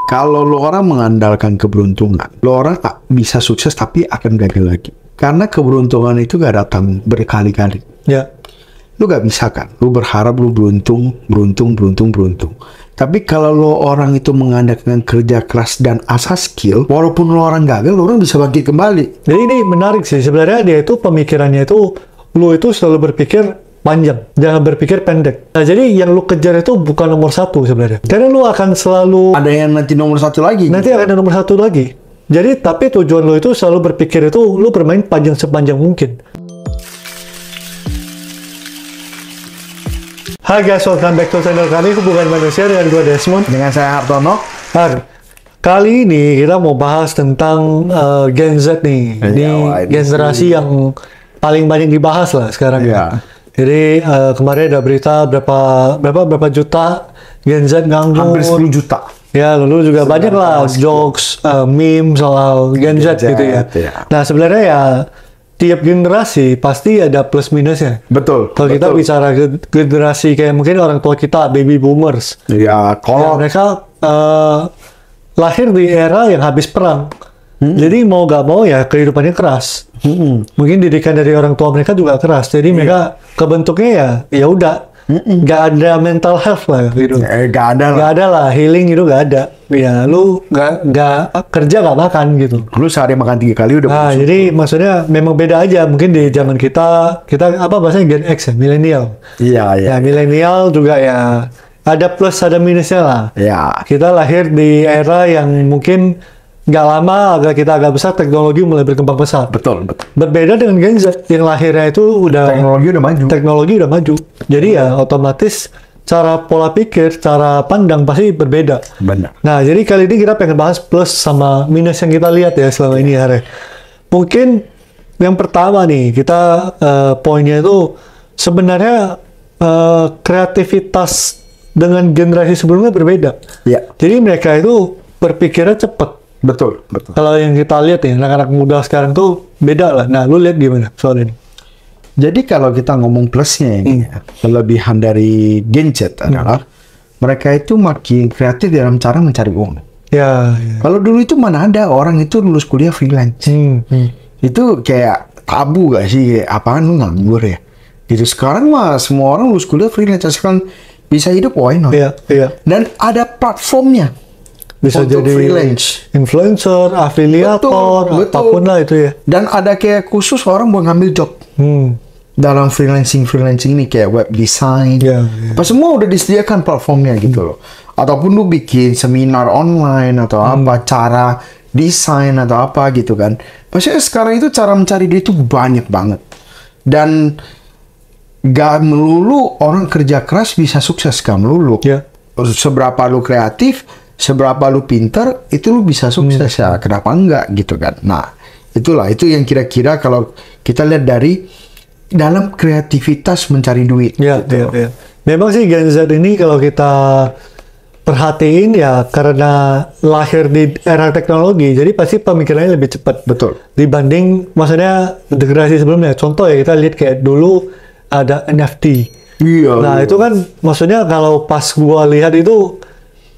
Kalau lo orang mengandalkan keberuntungan, lo orang bisa sukses tapi akan gagal lagi. Karena keberuntungan itu gak datang berkali-kali. Ya. Lu gak bisa kan, lu berharap lu beruntung. Tapi kalau lo orang itu mengandalkan kerja keras dan asas skill, walaupun lo orang gagal, lo orang bisa bangkit kembali. Jadi ini menarik sih, sebenarnya dia itu pemikirannya itu, lu itu selalu berpikir panjang, jangan berpikir pendek. Nah, jadi yang lu kejar itu bukan nomor satu sebenarnya. Karena lu akan selalu Ada yang nanti nomor satu lagi. nanti akan ada nomor satu lagi. Jadi tapi tujuan lu itu selalu berpikir itu lu bermain panjang sepanjang mungkin. Hai guys, welcome back to channel kami Hubungan Manusia dengan gue Desmond. Dengan saya Hartono. Kali ini kita mau bahas tentang Gen Z nih. Ini generasi yang paling banyak dibahas lah sekarang. Ya. Jadi kemarin ada berita berapa juta Gen Z nganggur. Hampir 10 juta. Ya, lalu juga banyak lah jokes, meme soal Gen Z gitu ya. Nah, sebenarnya ya tiap generasi pasti ada plus minusnya. Betul. Kalau kita bicara generasi kayak mungkin orang tua kita, baby boomers. Ya, kalau Mereka lahir di era yang habis perang. Jadi mau gak mau ya kehidupannya keras. Mungkin didikan dari orang tua mereka juga keras. Jadi mereka kebentuknya ya udah gak ada mental health lah gitu. gak ada lah. Gak ada lah, healing itu gak ada. Ya lu gak kerja gak makan gitu. Lu sehari makan 3 kali udah. Nah, jadi maksudnya memang beda aja. Mungkin di zaman kita apa bahasanya Gen X ya, milenial. Iya. Ya milenial juga ya ada plus ada minusnya lah. Ya. Kita lahir di era yang mungkin nggak lama kita agak besar teknologi mulai berkembang pesat. Betul. Berbeda dengan Gen Z yang lahirnya itu teknologi udah maju. Jadi ya otomatis cara pola pikir, cara pandang pasti berbeda. Benar. Nah, jadi kali ini kita pengen bahas plus sama minus yang kita lihat ya selama ini hari. Mungkin yang pertama nih kita poinnya itu sebenarnya kreativitas dengan generasi sebelumnya berbeda. Ya. Jadi mereka itu berpikirnya cepat. Betul. Kalau yang kita lihat ya, anak-anak muda sekarang tuh beda lah. Nah, lu lihat gimana soal ini? Jadi kalau kita ngomong plusnya ini, kelebihan dari Gen Z adalah mereka itu makin kreatif dalam cara mencari uang. Ya. Kalau dulu itu mana ada orang itu lulus kuliah freelance. Itu kayak tabu gak sih? Kayak, apaan lu nganggur ya? Gitu. Sekarang mah semua orang lulus kuliah freelance. Sekarang bisa hidup, why not? Iya. Dan ada platformnya. Bisa untuk jadi freelance, influencer, afiliator, betul. apapun lah itu ya. Dan ada kayak khusus orang mau ngambil job dalam freelancing ini kayak web design. Apa semua udah disediakan platformnya gitu loh. Ataupun lu bikin seminar online atau apa cara desain atau apa gitu kan. Maksudnya sekarang itu cara mencari duit itu banyak banget. Dan gak melulu orang kerja keras bisa sukses, gak melulu. Seberapa lu kreatif, seberapa lu pinter, itu lu bisa sukses ya. Kenapa enggak gitu kan. Nah, itu yang kira-kira kalau kita lihat dari dalam kreativitas mencari duit. Iya. Memang sih Gen Z ini kalau kita perhatiin ya karena lahir di era teknologi, jadi pasti pemikirannya lebih cepat. Betul. Dibanding maksudnya generasi sebelumnya. Contoh ya kita lihat kayak dulu ada NFT. Iya. Nah itu kan maksudnya kalau pas gua lihat itu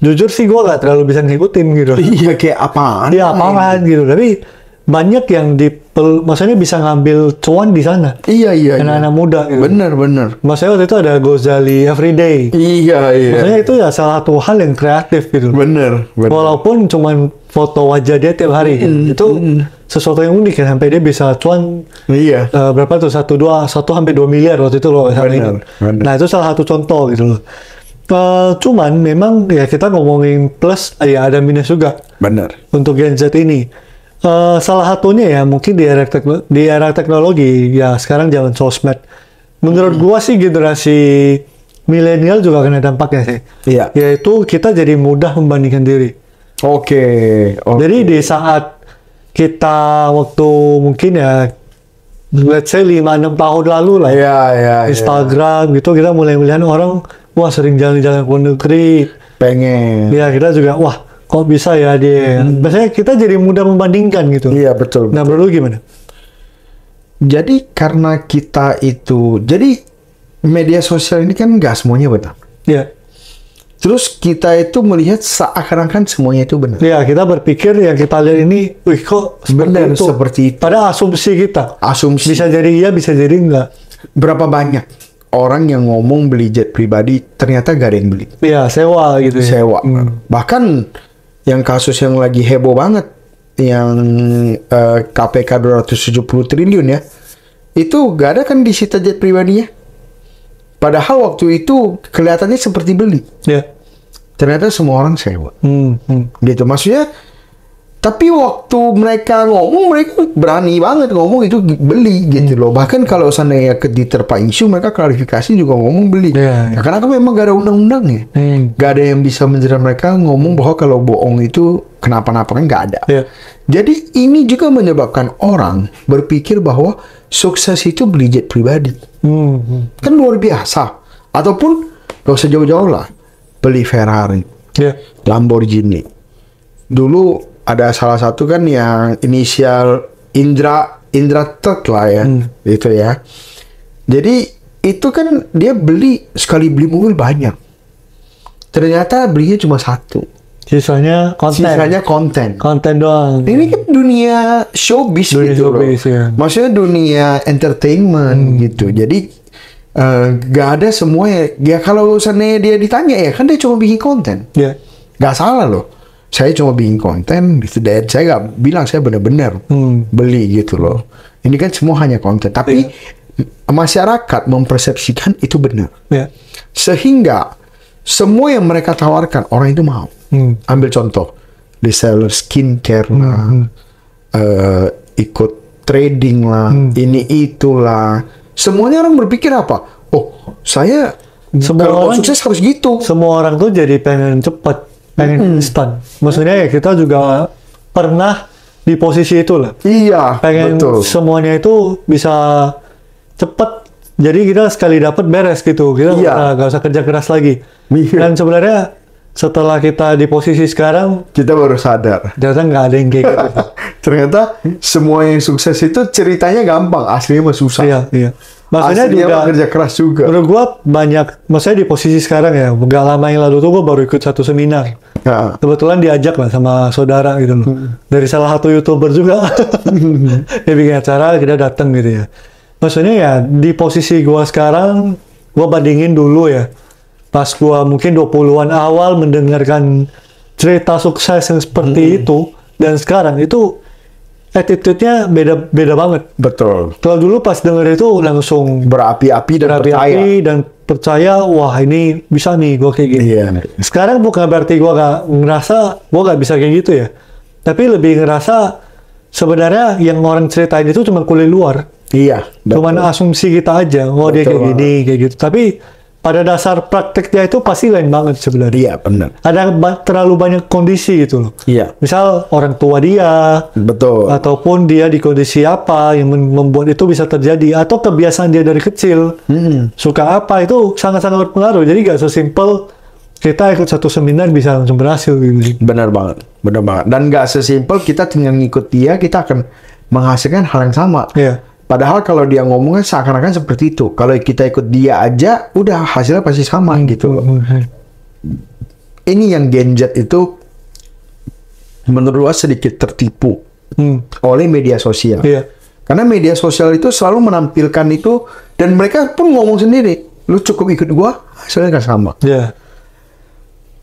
jujur sih gue gak terlalu bisa ngikutin gitu. Iya, kayak apaan? Iya, apaan gitu. Tapi banyak yang maksudnya bisa ngambil cuan di sana. Iya. Anak-anak muda gitu. Bener. Maksudnya waktu itu ada Gozali Everyday. Iya. Maksudnya itu ya salah satu hal yang kreatif gitu. Bener. Walaupun cuman foto wajah dia tiap hari. Itu sesuatu yang unik ya. Sampai dia bisa cuan berapa tuh? 1 sampai 2 miliar waktu itu loh. Bener. Nah itu salah satu contoh gitu loh. Cuman memang ya kita ngomongin plus ya ada minus juga. Bener. Untuk Gen Z ini salah satunya ya mungkin di era teknologi ya sekarang zaman sosmed. Menurut gua sih generasi milenial juga kena dampaknya sih. Iya. Yaitu kita jadi mudah membandingkan diri. Oke. Jadi di saat kita waktu mungkin ya let's say 5-6 tahun lalu lah. Iya. Instagram gitu kita mulai melihat orang wah sering jalan-jalan ke negeri. Pengen. Ya kita juga wah kok bisa ya dia. Biasanya kita jadi mudah membandingkan gitu. Iya betul. Nah menurut lu gimana? Jadi karena kita itu, jadi media sosial ini kan nggak semuanya betul. Iya. Terus kita itu melihat seakan-akan semuanya itu benar. Ya, kita berpikir yang kita lihat ini, wih kok Benar itu. seperti itu. Pada asumsi kita. Asumsi. Bisa jadi iya, bisa jadi enggak. Berapa banyak orang yang ngomong beli jet pribadi, ternyata gak ada yang beli. Iya, sewa gitu. Sewa. Bahkan yang kasus yang lagi heboh banget, yang KPK 270 triliun ya, itu gak ada kan disita jet pribadinya. Padahal waktu itu kelihatannya seperti beli. Ya. Ternyata semua orang sewa. Gitu maksudnya. Tapi waktu mereka ngomong, mereka berani banget ngomong itu beli gitu loh. Bahkan kalau seandainya diterpa isu, mereka klarifikasi juga ngomong beli. Ya. Karena kan memang gak ada undang-undangnya. Gak ada yang bisa menjerat mereka ngomong bahwa kalau bohong itu kenapa-napa, kan gak ada. Ya. Jadi ini juga menyebabkan orang berpikir bahwa sukses itu beli jet pribadi. Kan luar biasa. Ataupun gak usah jauh-jauh lah, beli Ferrari, Lamborghini. Dulu ada salah satu kan yang inisial Indra Tet lah ya, gitu ya. Jadi itu kan dia sekali beli mobil banyak. Ternyata belinya cuma satu. Sisanya konten. Konten doang. Ini kan dunia showbiz gitu loh. Ya. Maksudnya dunia entertainment gitu. Jadi gak ada semua ya. Kalau misalnya dia ditanya ya kan dia cuma bikin konten. Ya. Gak salah loh. Saya cuma bikin konten gitu. Dan saya gak bilang saya benar-benar beli gitu loh. Ini kan semua hanya konten. Tapi masyarakat mempersepsikan itu benar. Ya. Sehingga semua yang mereka tawarkan orang itu mau. Ambil contoh, reseller skincare lah, ikut trading lah, ini itulah. Semuanya orang berpikir apa? Oh, saya kalau sukses harus gitu. Semua orang tuh jadi pengen cepat, pengen instan. Maksudnya ya kita juga pernah di posisi itu lah. Iya, pengen betul. Semuanya itu bisa cepat. Jadi kita sekali dapat beres gitu. Kita nggak usah kerja keras lagi. Dan sebenarnya setelah kita di posisi sekarang, kita baru sadar. Ternyata nggak ada yang kayak gitu. Ternyata semua yang sukses itu ceritanya gampang, aslinya mah susah. Iya. Maksudnya aslinya juga kerja keras juga. Menurut gua banyak, maksudnya di posisi sekarang ya, nggak lama yang lalu tuh gua baru ikut satu seminar. Kebetulan diajak lah sama saudara gitu loh. Dari salah satu YouTuber juga. Dia bikin acara, kita datang gitu ya. Maksudnya ya di posisi gua sekarang, gua bandingin dulu ya. Pas gua mungkin 20-an awal mendengarkan cerita sukses yang seperti itu, dan sekarang itu attitude-nya beda banget. Betul. Kalau dulu pas denger itu langsung berapi-api dan percaya, wah ini bisa nih gua kayak gini. Iya. Sekarang bukan berarti gua gak bisa kayak gitu ya. Tapi lebih ngerasa sebenarnya yang orang ceritain itu cuma kulit luar. Iya. Cuman asumsi kita aja, dia kayak gini, kayak gitu. Tapi pada dasar prakteknya itu pasti lain banget sebenarnya. Iya, benar. Ada terlalu banyak kondisi gitu loh. Iya. Misal orang tua dia, betul. Ataupun dia di kondisi apa yang membuat itu bisa terjadi, atau kebiasaan dia dari kecil, suka apa, itu sangat-sangat berpengaruh. Jadi gak sesimpel kita ikut satu seminar bisa langsung berhasil gitu. Benar banget. Dan gak sesimpel kita tinggal ngikut dia, kita akan menghasilkan hal yang sama. Iya. Padahal kalau dia ngomongnya seakan-akan seperti itu. Kalau kita ikut dia aja, udah hasilnya pasti sama gitu loh. Ini yang Gen Z itu menurut gua sedikit tertipu oleh media sosial. Iya. Karena media sosial itu selalu menampilkan itu, dan mereka pun ngomong sendiri. Lu cukup ikut gua, hasilnya kan sama. Iya.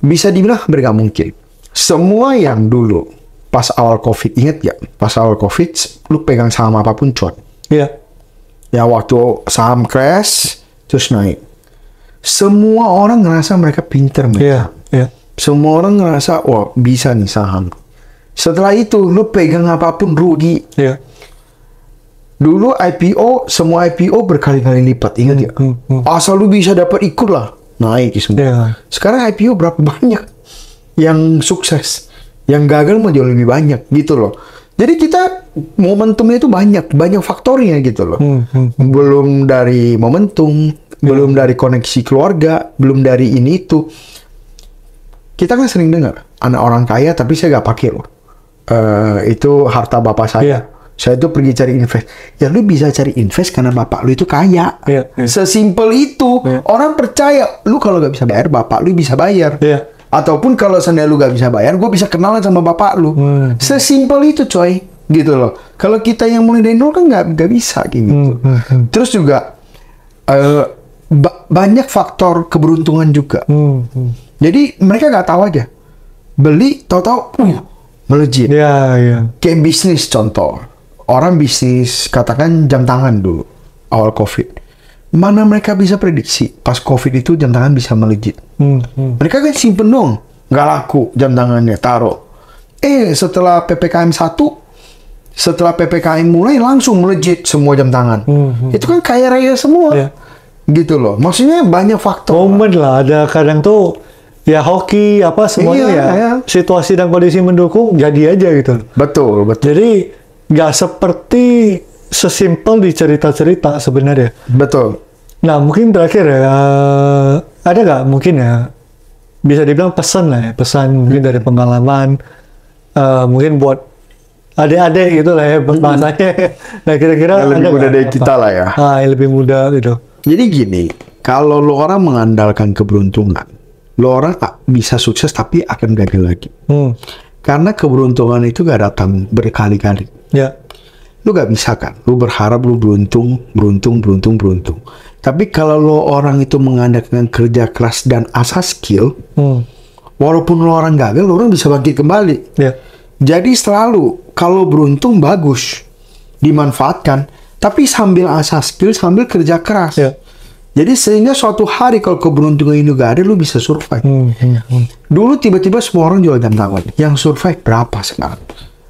Bisa dibilang hampir gak mungkin. Semua yang dulu pas awal COVID, inget gak? Pas awal COVID, lu pegang saham apapun cuan. Iya. Ya waktu saham crash terus naik. Semua orang ngerasa mereka pinter mereka. Iya. Semua orang ngerasa wah bisa nih saham. Setelah itu lu pegang apapun rugi. Iya. Dulu IPO, semua IPO berkali-kali lipat, ingat ya? Asal lu bisa dapat ikut lah, naik semua. Iya. Sekarang IPO berapa banyak yang sukses, yang gagal mah jauh lebih banyak gitu loh. Jadi kita momentumnya itu banyak faktornya gitu loh. Belum dari momentum, belum dari koneksi keluarga, belum dari ini itu. Kita kan sering dengar anak orang kaya tapi saya gak pakai loh. Itu harta bapak saya. Saya itu pergi cari invest. Ya lu bisa cari invest karena bapak lu itu kaya. Sesimpel itu. Orang percaya. Lu kalau gak bisa bayar, bapak lu bisa bayar. Ataupun kalau seandainya lu gak bisa bayar, gue bisa kenalan sama bapak lu. Sesimpel itu coy. Gitu loh. Kalau kita yang mulai dari nol kan gak bisa gitu. Terus juga banyak faktor keberuntungan juga. Jadi mereka gak tahu aja. Beli, tahu-tahu melejit. Kayak bisnis contoh. Orang bisnis, katakan jam tangan dulu, awal COVID. Mana mereka bisa prediksi, pas COVID itu jam tangan bisa melejit. Mereka kan simpen dong, nggak laku jam tangannya, taruh. Setelah PPKM 1, setelah PPKM mulai langsung melejit semua jam tangan. Itu kan kaya raya semua. Gitu loh, maksudnya banyak faktor. Momen lah, ada kadang tuh, ya hoki, apa semuanya situasi dan kondisi mendukung, jadi aja gitu. Betul. Jadi, nggak seperti sesimpel di cerita-cerita sebenarnya. Betul. Nah, mungkin terakhir ya, ada nggak mungkin ya, bisa dibilang pesan lah ya, pesan mungkin dari pengalaman, mungkin buat adik-adik gitu lah ya, bahasanya. Nah, kira-kira yang lebih muda dari kita lah ya. Yang lebih muda gitu. Jadi gini, kalau lo orang mengandalkan keberuntungan, lo orang bisa sukses tapi akan gagal lagi. Karena keberuntungan itu gak datang berkali-kali. Lu gak bisa kan, lu berharap lu beruntung. Tapi kalau lo orang itu mengandalkan kerja keras dan asas skill, walaupun lo orang gagal, lo orang bisa bangkit kembali. Jadi selalu, kalau beruntung bagus, dimanfaatkan, tapi sambil asas skill, sambil kerja keras. Jadi sehingga suatu hari kalau keberuntungan ini gak ada, lu bisa survive. Dulu tiba-tiba semua orang jual jam tangan. Yang survive berapa sekarang?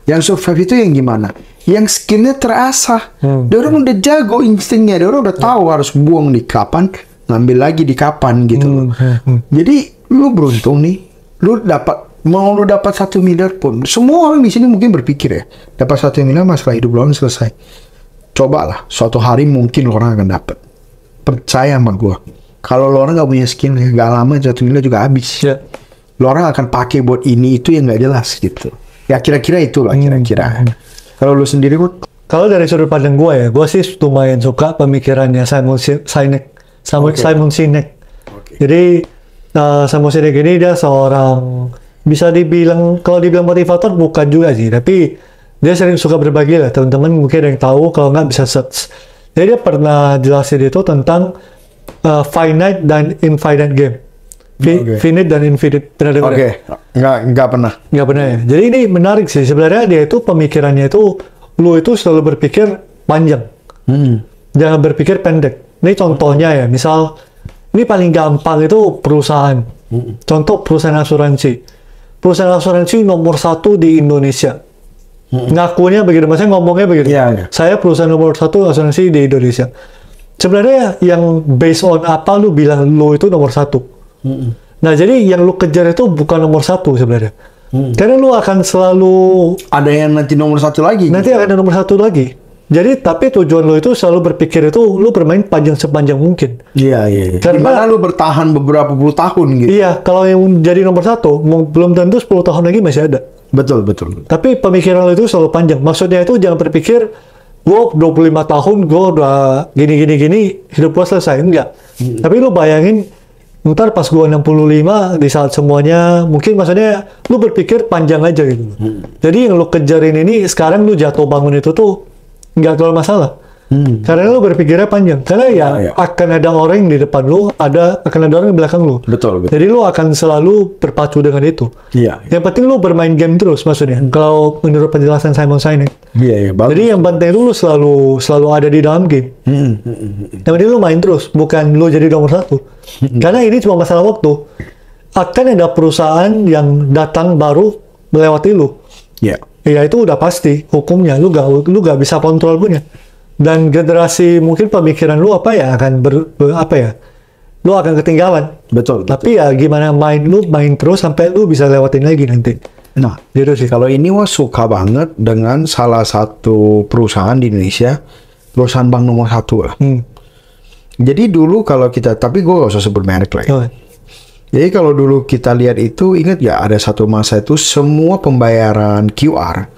Yang survive itu yang gimana? Yang skillnya terasah. Dia orang udah jago instingnya. Dia orang udah tahu harus buang di kapan, ngambil lagi di kapan gitu loh. Jadi lu beruntung nih. Lu dapat 1 miliar pun. Semua orang di sini mungkin berpikir ya, dapat 1 miliar masalah hidup lo selesai. Cobalah, suatu hari mungkin orang akan dapat. Percaya sama gue, kalau lo orang gak punya skill, gak lama 1 miliar juga habis. Lo orang akan pakai buat ini itu yang gak jelas gitu. Ya kira-kira itulah kira-kira. Kalau lo sendiri, kalau dari sudut pandang gue ya, gue sih lumayan suka pemikirannya Simon Sinek. Jadi Simon Sinek ini dia seorang, bisa dibilang, kalau dibilang motivator bukan juga sih, tapi dia sering suka berbagi lah. Teman-teman mungkin ada yang tahu, kalau nggak bisa search. Jadi dia pernah jelasin itu tentang finite dan infinite game. Finite dan infinite. Pernah dengar? Nggak pernah. Nggak pernah ya. Jadi ini menarik sih. Sebenarnya dia itu pemikirannya itu, lu itu selalu berpikir panjang. Jangan berpikir pendek. Ini contohnya ya. Misal, ini paling gampang itu perusahaan. Contoh perusahaan asuransi. Perusahaan asuransi nomor 1 di Indonesia. Ngakunya begitu, maksudnya ngomongnya begitu. Saya perusahaan nomor 1 asuransi di Indonesia. Sebenarnya yang based on apa lu bilang lu itu nomor 1. Nah, jadi yang lu kejar itu bukan nomor 1 sebenarnya. Karena lu akan selalu ada yang nanti nomor 1 lagi. Nanti akan ada nomor 1 lagi. Jadi tapi tujuan lu itu selalu berpikir itu lu bermain sepanjang mungkin. Karena lu bertahan beberapa puluh tahun gitu. Kalau yang jadi nomor 1 belum tentu 10 tahun lagi masih ada. Betul. Tapi pemikiran lo itu selalu panjang. Maksudnya itu jangan berpikir, gue 25 tahun, gue udah gini, hidup gue selesai. Enggak. Tapi lo bayangin, ntar pas gue 65, di saat semuanya, mungkin maksudnya lo berpikir panjang aja gitu. Jadi yang lo kejarin ini, sekarang lo jatuh bangun itu tuh, nggak terlalu masalah. Karena lo berpikirnya panjang. Karena akan ada orang di depan lo, akan ada orang di belakang lo. Betul. Jadi lo akan selalu berpacu dengan itu. Yang penting lo bermain game terus maksudnya. Kalau menurut penjelasan Simon Sinek. Jadi yang penting itu lo selalu ada di dalam game. Yang penting lo main terus, bukan lo jadi nomor 1. Karena ini cuma masalah waktu. Akan ada perusahaan yang datang baru melewati lo. Ya itu udah pasti hukumnya. Lo gak bisa kontrol punya. Dan generasi mungkin pemikiran lu akan lu akan ketinggalan. Betul. Tapi ya gimana main terus sampai lu bisa lewatin lagi nanti. Nah, gitu sih. Kalau ini gua suka banget dengan salah satu perusahaan di Indonesia, perusahaan bank nomor 1 lah. Jadi dulu kalau kita, tapi gua gak usah sebut merek lah ya. Jadi kalau dulu kita lihat itu, ingat ya ada satu masa itu semua pembayaran QR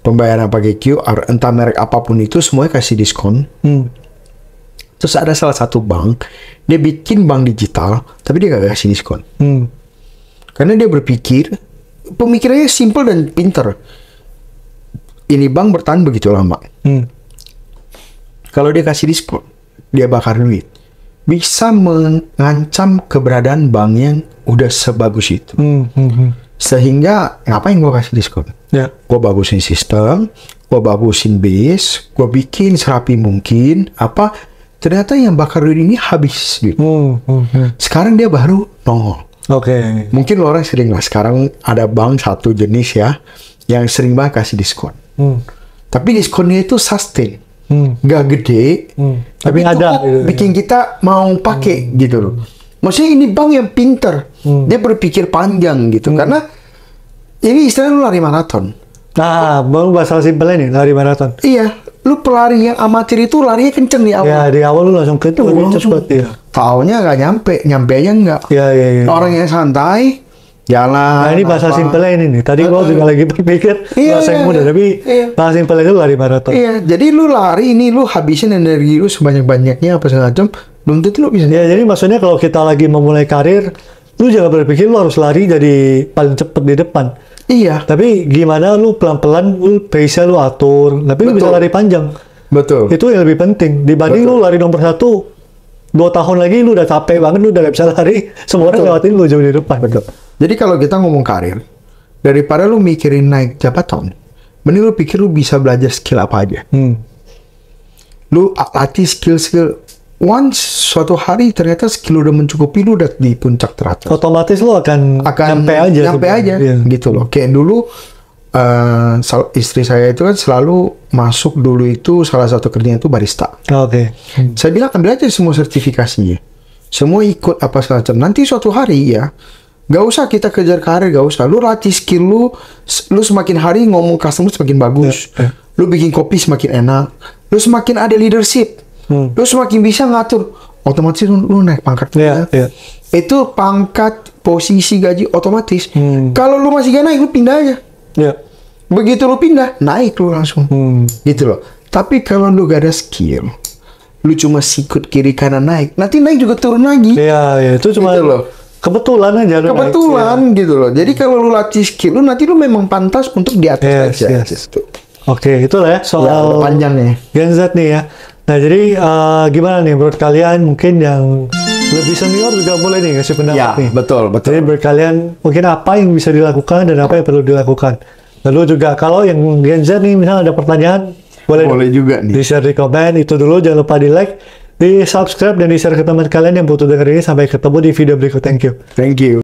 pembayaran pakai QR, entah merek apapun itu, semuanya kasih diskon. Terus ada salah satu bank, dia bikin bank digital, tapi dia gak kasih diskon. Karena dia berpikir, pemikirannya simple dan pinter. Ini bank bertahan begitu lama. Kalau dia kasih diskon, dia bakar duit. Bisa mengancam keberadaan bank yang udah sebagus itu. Sehingga, ngapain gue kasih diskon? Gue bagusin sistem, gue bagusin base, gue bikin serapi mungkin, ternyata yang bakar duit ini habis duit. Sekarang dia baru nongol. Mungkin lo orang sering lah, sekarang ada bank satu jenis ya, yang sering banget kasih diskon. Tapi diskonnya itu sustain. Gak gede, tapi ada bikin kita mau pakai gitu loh. Maksudnya ini bank yang pinter, dia berpikir panjang gitu. Karena ini istilahnya lu lari maraton. Nah, mau bahasa simpelnya nih, lari maraton. Iya, lu pelari yang amatir itu larinya kenceng di awal. Ya, di awal lu langsung kenceng, cepet ya. Taunya gak nyampe aja enggak. Iya. Orang yang santai, jalan. Nah, ini bahasa simpelnya ini nih. Tadi gua juga lagi berpikir bahasa yang mudah, tapi bahasa simpelnya itu lari maraton. Iya, jadi lu lari ini, lu habisin energi lu sebanyak-banyaknya apa segala macam, belum tentu lu bisa. Ya, jadi maksudnya kalau kita lagi memulai karir, lu jangan berpikir lu harus lari jadi paling cepet di depan. Iya. Tapi gimana lu pelan-pelan, lu pace-nya lu atur, tapi lu bisa lari panjang. Betul. Itu yang lebih penting. Dibanding lu lari nomor 1, 2 tahun lagi lu udah capek banget, lu udah gak bisa lari, semua orang lewatin lu jauh di depan. Betul. Jadi kalau kita ngomong karir, daripada lu mikirin naik jabatan, mending lu pikir lu bisa belajar skill apa aja. Lu latih skill-skill. Once suatu hari ternyata skill udah mencukupi, lu udah di puncak teratas. Otomatis lu akan nyampe aja. Gitu loh. Kayak dulu istri saya itu kan selalu masuk dulu itu salah satu kerjanya itu barista. Saya bilang ambil aja semua sertifikasinya, semua ikut apa segala macam. Nanti suatu hari ya, gak usah kita kejar karir, gak usah. Lu latih skill lu semakin hari ngomong customer semakin bagus. Lu bikin kopi semakin enak. Lu semakin ada leadership. Lu semakin bisa ngatur, otomatis lu naik pangkat. Itu pangkat, posisi, gaji otomatis. Kalau lu masih gak naik, lu pindah aja. Begitu lu pindah, naik lu langsung. Gitu loh. Tapi kalau lu gak ada skill, lu cuma sikut kiri kanan naik, nanti naik juga turun lagi. Itu cuma gitu loh. Kebetulan aja lu naik, gitu loh. Jadi kalau lu latih skill lu, nanti lu memang pantas untuk di atas aja. Itulah ya soal panjangnya Gen Z nih ya. Nah, jadi gimana nih menurut kalian, mungkin yang lebih senior juga boleh nih kasih pendapat nih. Betul. Jadi menurut kalian mungkin apa yang bisa dilakukan dan apa yang perlu dilakukan. Lalu juga kalau yang Gen Z nih misalnya ada pertanyaan, boleh juga nih di-share di komen. Itu dulu, jangan lupa di-like, di-subscribe dan di-share ke teman kalian yang butuh denger ini. Sampai ketemu di video berikut. Thank you.